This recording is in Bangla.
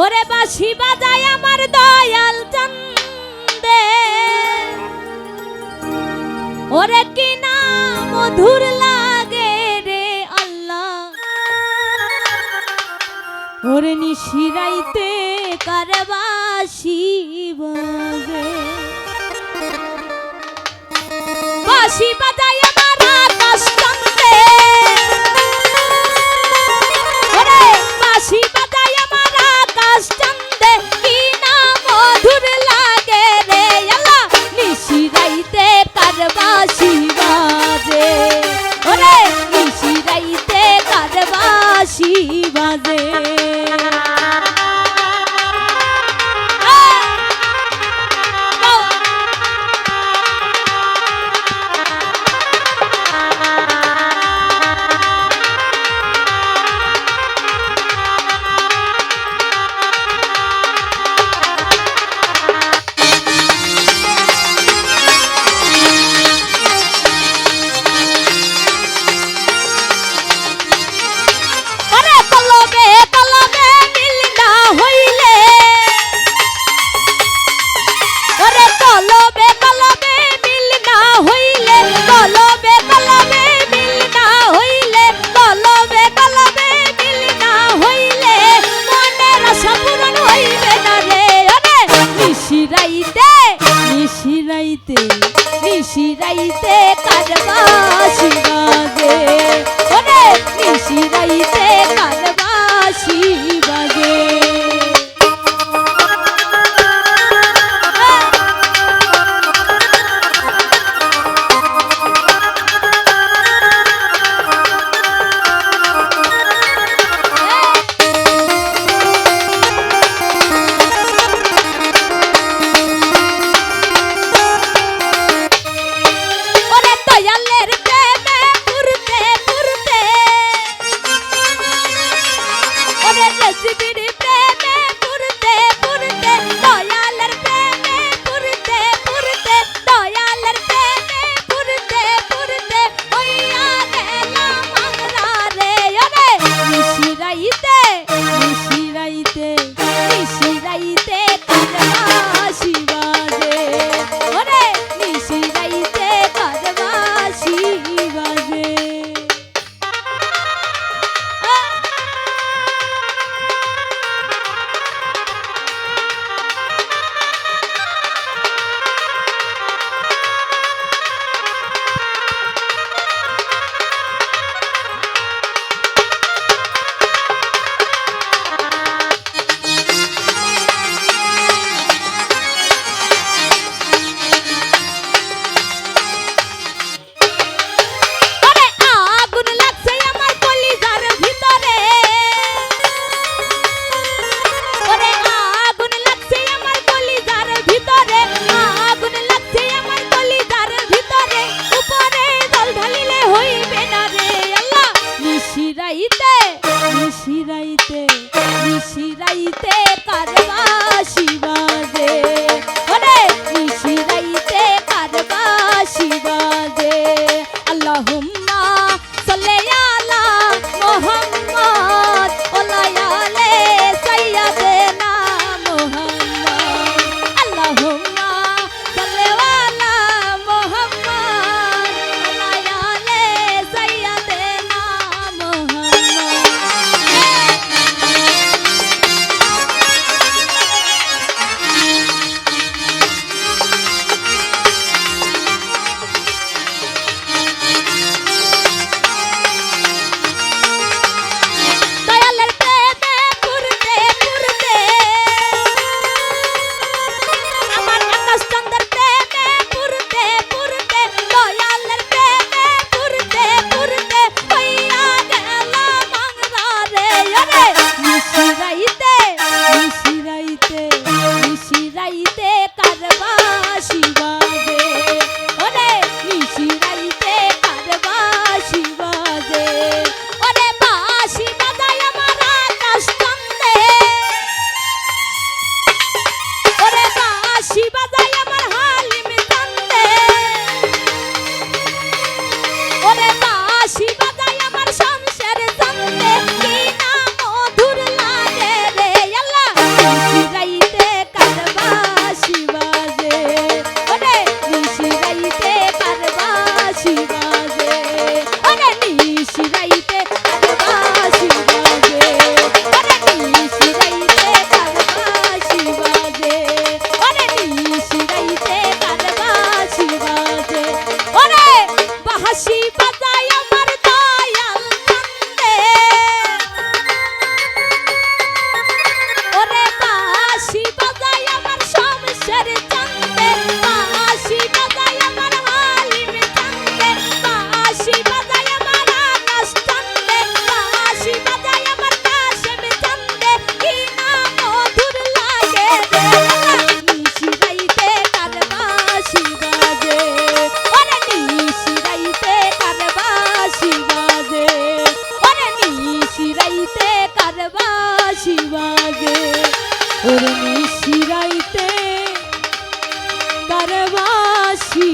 ওরে বাঁশি বাজায় আমার দয়াল চন্দে, ওরে কি না মধুর লাগে রে আল্লাহ, ওরে নিশিরাইতে কার বাঁশি বাজে। বাঁশি বাজায় আমার আকাশ চন্দে, ওরে বাঁশি বাজায় আমার আকাশ চন্দে, কি না মধুর লাগে রে আল্লাহ, নিশিরাইতে কার বাঁশি বাজে, ওরে নিশিরাইতে কার বাঁশি বাজে। নিশিরাইতে কার বাঁশি বাজে, ওরে নিশিরাইতে কার বাঁশি বাজে। নিশিরাইতে কার বাঁশি বাজে, ওরে নিশিরাইতে কার বাঁশি বাজে। আল্লাহুম্মা সাল্লি আলা মুহাম্মদ ওয়া আলি সাইয়্যিদিনা মুহাম্মদ। আল্লাহুম্মা সাল্লি আলা মুহাম্মদ ওয়া আলি সাইয়্যিদিনা মুহাম্মদ। বাঁশি বাজে ওরে নিশিরাইতে কার বাঁশি